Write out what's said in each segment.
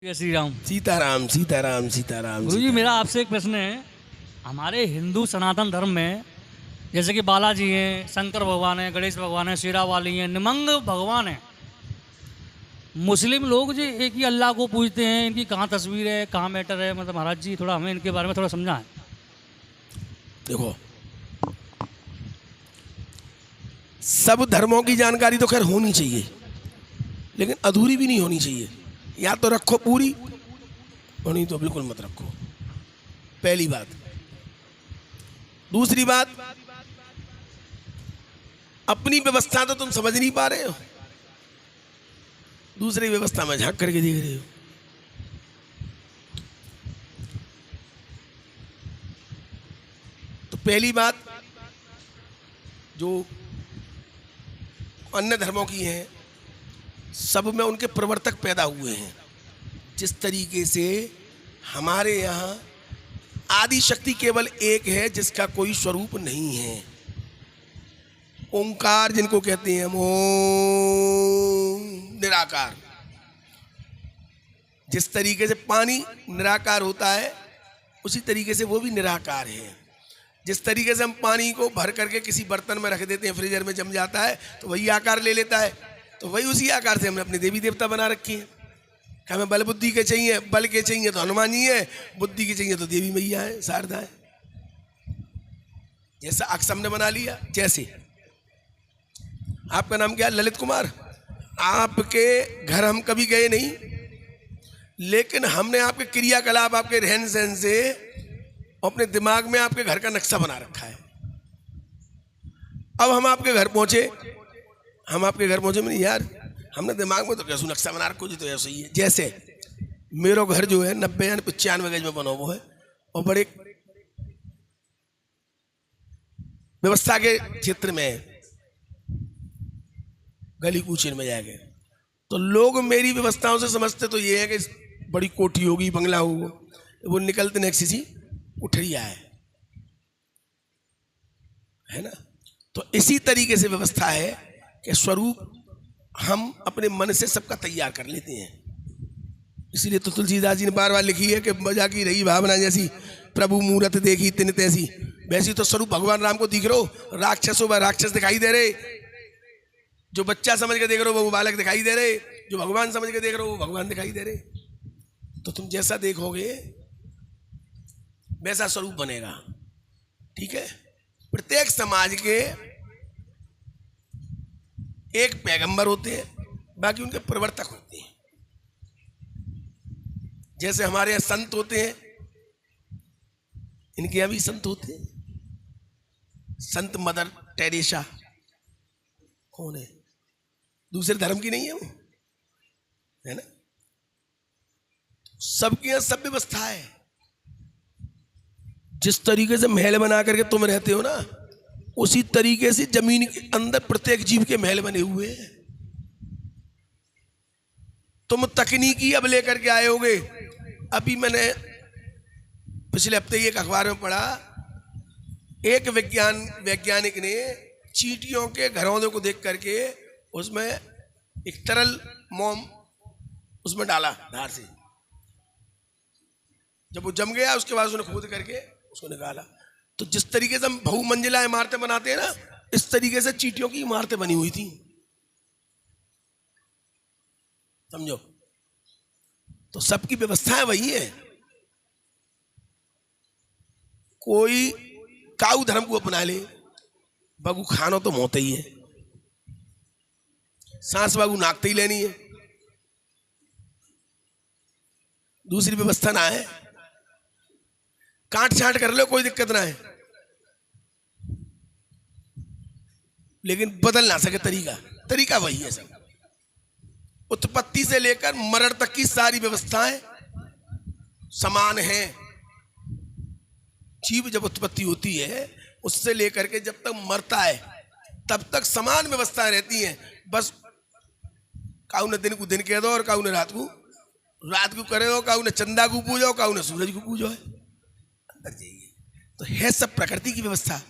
जय श्री राम। सीताराम सीताराम सीताराम। गुरुजी, मेरा आपसे एक प्रश्न है। हमारे हिंदू सनातन धर्म में जैसे कि बालाजी हैं, शंकर भगवान हैं, गणेश भगवान हैं, शेरावाली हैं, निमंग भगवान हैं। मुस्लिम लोग जो एक ही अल्लाह को पूजते हैं, इनकी कहाँ तस्वीर है, कहाँ मैटर है? मतलब महाराज जी थोड़ा हमें इनके बारे में थोड़ा समझाएं। देखो, सब धर्मों की जानकारी तो खैर होनी चाहिए, लेकिन अधूरी भी नहीं होनी चाहिए। या तो रखो पूरी, और नहीं तो बिल्कुल मत रखो। पहली बात। दूसरी बात, अपनी व्यवस्था तो तुम समझ नहीं पा रहे हो, दूसरी व्यवस्था में झांक करके देख रहे हो। तो पहली बात, जो अन्य धर्मों की हैं, सब में उनके प्रवर्तक पैदा हुए हैं। जिस तरीके से हमारे यहाँ आदि शक्ति केवल एक है, जिसका कोई स्वरूप नहीं है। ओंकार जिनको कहते हैं, ओम निराकार। जिस तरीके से पानी निराकार होता है, उसी तरीके से वो भी निराकार है। जिस तरीके से हम पानी को भर करके किसी बर्तन में रख देते हैं, फ्रीजर में जम जाता है, तो वही आकार ले लेता है। तो वही उसी आकार से हमने अपने देवी देवता बना रखी है। हमें बल बुद्धि के चाहिए, बल के चाहिए तो हनुमान जी है, बुद्धि के चाहिए तो देवी मैया है, शारदा है। जैसा अक्ष हमने बना लिया। जैसे आपका नाम क्या है? ललित कुमार। आपके घर हम कभी गए नहीं, लेकिन हमने आपके क्रियाकलाप, आपके रहन सहन से अपने दिमाग में आपके घर का नक्शा बना रखा है। अब हम आपके घर पहुंचे, मैंने यार हमने दिमाग में तो कैसे नक्शा बना रखो जी, तो ऐसा ही है। जैसे मेरा घर जो है 90 या 95 गज में बना हुआ है, और बड़े व्यवस्था के क्षेत्र में है, गली कूचे में जाके। तो लोग मेरी व्यवस्थाओं से समझते तो ये है कि बड़ी कोठी होगी, बंगला होगा। वो निकलते नेक्सी सी उठरिया है ना। तो इसी तरीके से व्यवस्था है कि स्वरूप हम अपने मन से सबका तैयार कर लेते हैं। इसीलिए तो तुलसीदास जी ने बार बार लिखी है कि मजा की रही भावना जैसी, प्रभु मूरत देखी तिन तैसी। वैसी तो स्वरूप भगवान राम को दिख रहे हो, राक्षसों व राक्षस दिखाई दे रहे। जो बच्चा समझ के देख रहे हो वो बालक दिखाई दे रहे, जो भगवान समझ के देख रहे हो वो भगवान दिखाई दे रहे। तो तुम जैसा देखोगे वैसा स्वरूप बनेगा। ठीक है। प्रत्येक समाज के एक पैगंबर होते हैं, बाकी उनके प्रवर्तक होते हैं। जैसे हमारे यहाँ संत होते हैं, इनके यहाँ भी संत होते हैं। संत मदर टेरेसा कौन है? दूसरे धर्म की नहीं है वो, है ना। सबके यहाँ सब व्यवस्था है। जिस तरीके से महल बना करके तुम रहते हो ना, उसी तरीके से जमीन के अंदर प्रत्येक जीव के महल बने हुए हैं। तुम तकनीकी अब लेकर के आए होगे। अभी मैंने पिछले हफ्ते एक अखबार में पढ़ा, एक वैज्ञानिक ने चींटियों के घरौंदे को देख करके उसमें एक तरल मोम उसमें डाला धार से। जब वो जम गया, उसके बाद उसने खोद करके उसको निकाला। तो जिस तरीके से हम बहुमंजिला इमारतें बनाते हैं ना, इस तरीके से चींटियों की इमारतें बनी हुई थी। समझो। तो सबकी व्यवस्थाएं वही है। कोई काऊ धर्म को अपना ले, बाबू खानो तो मोते ही है, सांस बाबू नाकते ही लेनी है, दूसरी व्यवस्था ना है। काट छाट कर लो, कोई दिक्कत ना है, लेकिन बदल ना सके तरीका वही है। सब उत्पत्ति से लेकर मरण तक की सारी व्यवस्थाएं समान हैं। जीव जब उत्पत्ति होती है, उससे लेकर के जब तक मरता है, तब तक समान व्यवस्थाएं रहती हैं। बस काऊ ने दिन को दिन कह दो और काऊ ने रात को करे दो, काऊ ने चंदा को पूजो, काऊ ने सूरज को पूजो। है अंदर जाइए तो है सब प्रकृति की व्यवस्था।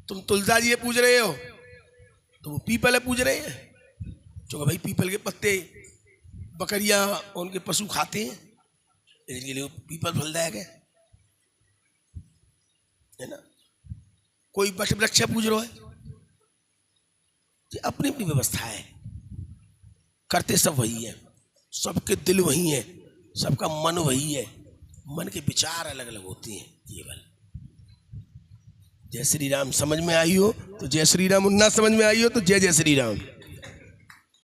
तुम तुलसा जी पूज रहे हो तो वो पीपल है पूज रहे हैं, जो भाई पीपल के पत्ते बकरियां उनके पशु खाते हैं, इनके लिए पीपल फलदायक है ना। कोई वट वृक्ष पूज रहा है, ये अपनी अपनी व्यवस्था है, करते सब वही है, सबके दिल वही है, सबका मन वही है, मन के विचार अलग अलग होते हैं केवल। जय श्री राम समझ में आई हो तो जय श्री राम, ना समझ में आई हो तो जय जय श्री राम।